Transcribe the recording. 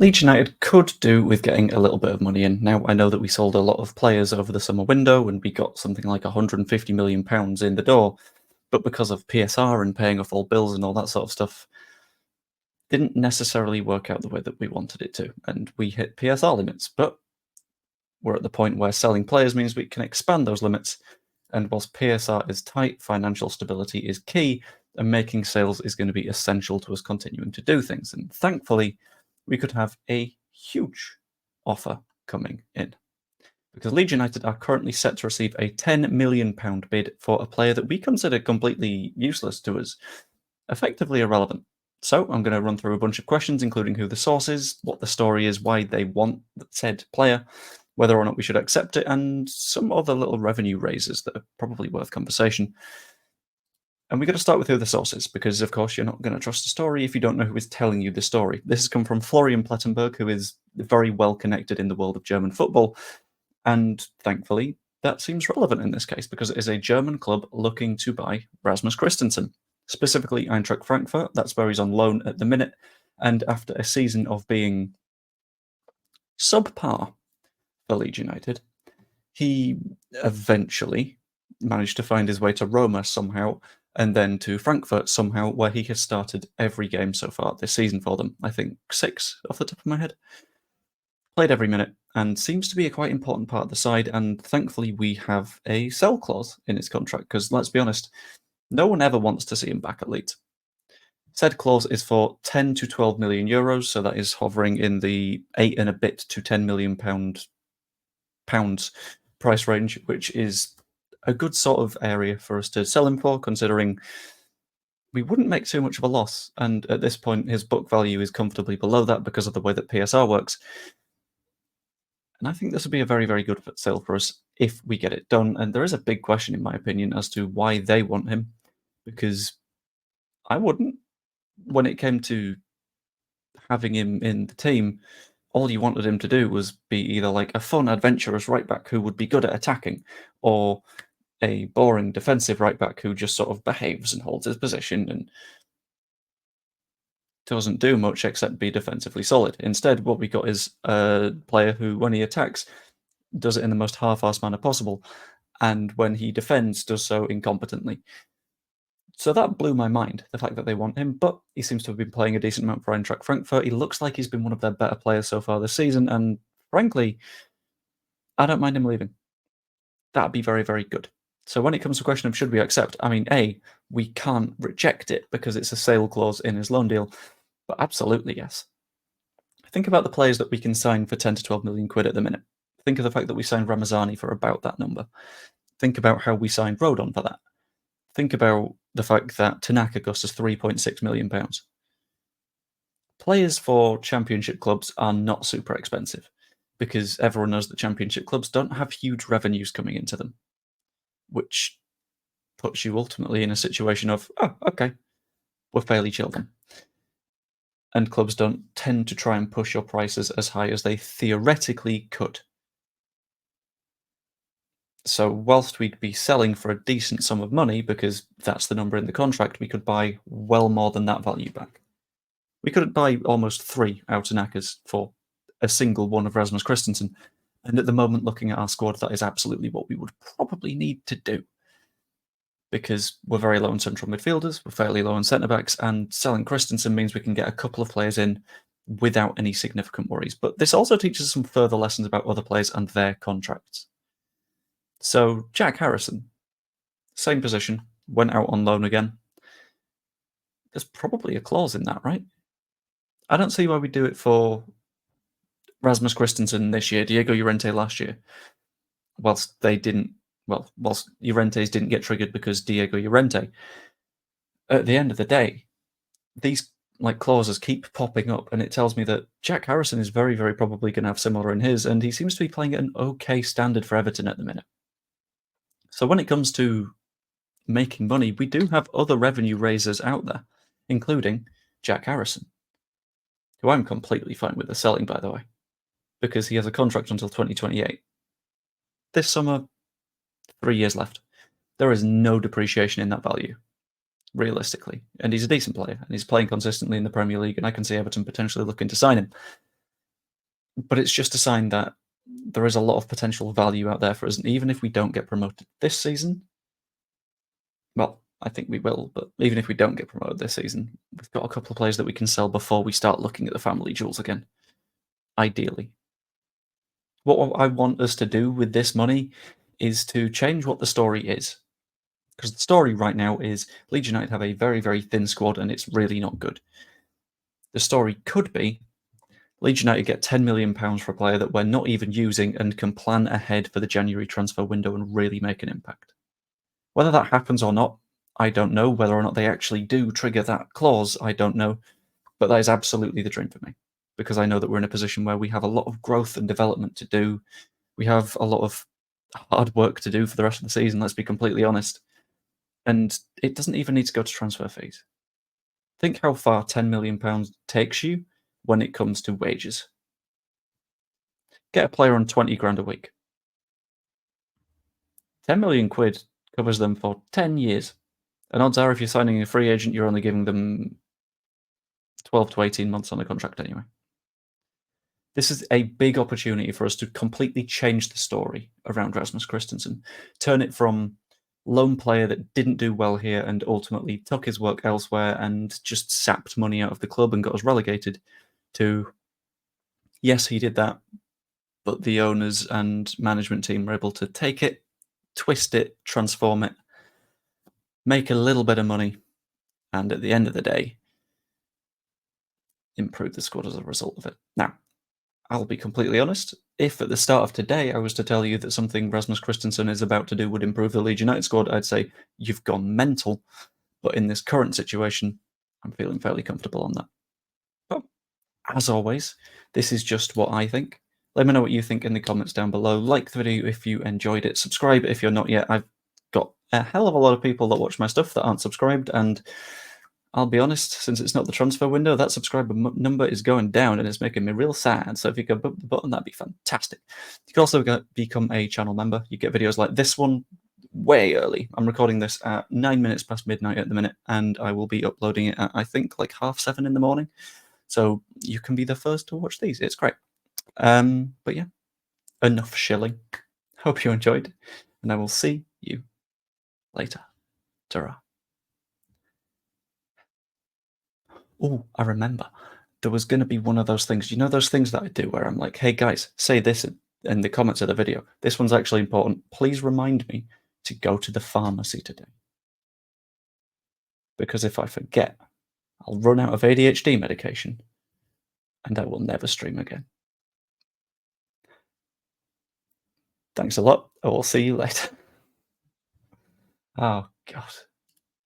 Leeds United could do with getting a little bit of money in. Now, I know that we sold a lot of players over the summer window and we got something like £150 million in the door, but because of PSR and paying off all bills and all that sort of stuff, didn't necessarily work out the way that we wanted it to, and we hit PSR limits. But we're at the point where selling players means we can expand those limits, and whilst PSR is tight, financial stability is key, and making sales is going to be essential to us continuing to do things. And thankfully, we could have a huge offer coming in, because Leeds United are currently set to receive a £10 million bid for a player that we consider completely useless to us, effectively irrelevant. So I'm going to run through a bunch of questions, including who the source is, what the story is, why they want said player, whether or not we should accept it, and some other little revenue raises that are probably worth conversation. And we've got to start with who the source is, because of course you're not going to trust a story if you don't know who is telling you the story. This has come from Florian Plettenberg, who is very well connected in the world of German football, and thankfully that seems relevant in this case, because it is a German club looking to buy Rasmus Christensen. Specifically Eintracht Frankfurt, that's where he's on loan at the minute, and after a season of being subpar for Leeds United, he eventually managed to find his way to Roma somehow, and then to Frankfurt somehow, where he has started every game so far this season for them. I think 6 off the top of my head. Played every minute, and seems to be a quite important part of the side, and thankfully we have a sell clause in his contract, because let's be honest, no one ever wants to see him back at Leeds. Said clause is for 10 to 12 million euros, so that is hovering in the 8 and a bit to 10 million pounds price range, which is a good sort of area for us to sell him for, considering we wouldn't make too much of a loss. And at this point, his book value is comfortably below that because of the way that PSR works. And I think this would be a very, very good sale for us if we get it done. And there is a big question, in my opinion, as to why they want him, because I wouldn't. When it came to having him in the team, all you wanted him to do was be either like a fun, adventurous right back who would be good at attacking, or a boring defensive right back who just sort of behaves and holds his position and doesn't do much except be defensively solid. Instead, what we got is a player who, when he attacks, does it in the most half-assed manner possible, and when he defends, does so incompetently. So that blew my mind, the fact that they want him, but he seems to have been playing a decent amount for Eintracht Frankfurt. He looks like he's been one of their better players so far this season, and frankly, I don't mind him leaving. That'd be very, very good. So when it comes to the question of should we accept, I mean, A, we can't reject it because it's a sale clause in his loan deal, but absolutely yes. Think about the players that we can sign for 10 to 12 million quid at the minute. Think of the fact that we signed Ramazani for about that number. Think about how we signed Rodon for that. Think about the fact that Tanaka cost us £3.6 million. Players for championship clubs are not super expensive, because everyone knows that championship clubs don't have huge revenues coming into them, which puts you ultimately in a situation of, oh, okay, we're fairly chilled then. And clubs don't tend to try and push your prices as high as they theoretically could. So whilst we'd be selling for a decent sum of money, because that's the number in the contract, we could buy well more than that value back. We could buy almost 3 Outanakas for a single one of Rasmus Christensen, and at the moment, looking at our squad, that is absolutely what we would probably need to do, because we're very low on central midfielders, we're fairly low on centre-backs, and selling Christensen means we can get a couple of players in without any significant worries. But this also teaches us some further lessons about other players and their contracts. So Jack Harrison, same position, went out on loan again. There's probably a clause in that, right? I don't see why we do it for Rasmus Christensen this year, Diego Llorente last year, whilst Llorente's didn't get triggered because Diego Llorente. At the end of the day, these clauses keep popping up, and it tells me that Jack Harrison is very, very probably going to have similar in his, and he seems to be playing at an okay standard for Everton at the minute. So when it comes to making money, we do have other revenue raisers out there, including Jack Harrison, who I'm completely fine with the selling, by the way, because he has a contract until 2028. This summer, 3 years left. There is no depreciation in that value, realistically. And he's a decent player, and he's playing consistently in the Premier League, and I can see Everton potentially looking to sign him. But it's just a sign that there is a lot of potential value out there for us, and even if we don't get promoted this season, well, I think we will, but even if we don't get promoted this season, we've got a couple of players that we can sell before we start looking at the family jewels again, ideally. What I want us to do with this money is to change what the story is. Because the story right now is Leeds United have a very, very thin squad and it's really not good. The story could be Leeds United get £10 million for a player that we're not even using and can plan ahead for the January transfer window and really make an impact. Whether that happens or not, I don't know. Whether or not they actually do trigger that clause, I don't know. But that is absolutely the dream for me, because I know that we're in a position where we have a lot of growth and development to do. We have a lot of hard work to do for the rest of the season, let's be completely honest. And it doesn't even need to go to transfer fees. Think how far £10 million takes you when it comes to wages. Get a player on 20 grand a week. 10 million quid covers them for 10 years. And odds are, if you're signing a free agent, you're only giving them 12 to 18 months on a contract anyway. This is a big opportunity for us to completely change the story around Rasmus Christensen. Turn it from lone player that didn't do well here and ultimately took his work elsewhere and just sapped money out of the club and got us relegated to, yes, he did that, but the owners and management team were able to take it, twist it, transform it, make a little bit of money, and at the end of the day, improve the squad as a result of it. Now, I'll be completely honest. If at the start of today I was to tell you that something Rasmus Christensen is about to do would improve the Leeds United squad, I'd say you've gone mental. But in this current situation, I'm feeling fairly comfortable on that. But as always, this is just what I think. Let me know what you think in the comments down below. Like the video if you enjoyed it. Subscribe if you're not yet. I've got a hell of a lot of people that watch my stuff that aren't subscribed, and I'll be honest, since it's not the transfer window, that subscriber number is going down and it's making me real sad. So if you could bump the button, that'd be fantastic. You can also become a channel member. You get videos like this one way early. I'm recording this at 9 minutes past midnight at the minute, and I will be uploading it at, I think, like 7:30 in the morning. So you can be the first to watch these. It's great. But yeah, enough shilling. Hope you enjoyed, and I will see you later. Ta-ra. Oh, I remember. There was going to be one of those things. You know those things that I do where I'm like, hey guys, say this in the comments of the video. This one's actually important. Please remind me to go to the pharmacy today. Because if I forget, I'll run out of ADHD medication and I will never stream again. Thanks a lot. I will see you later. Oh, God.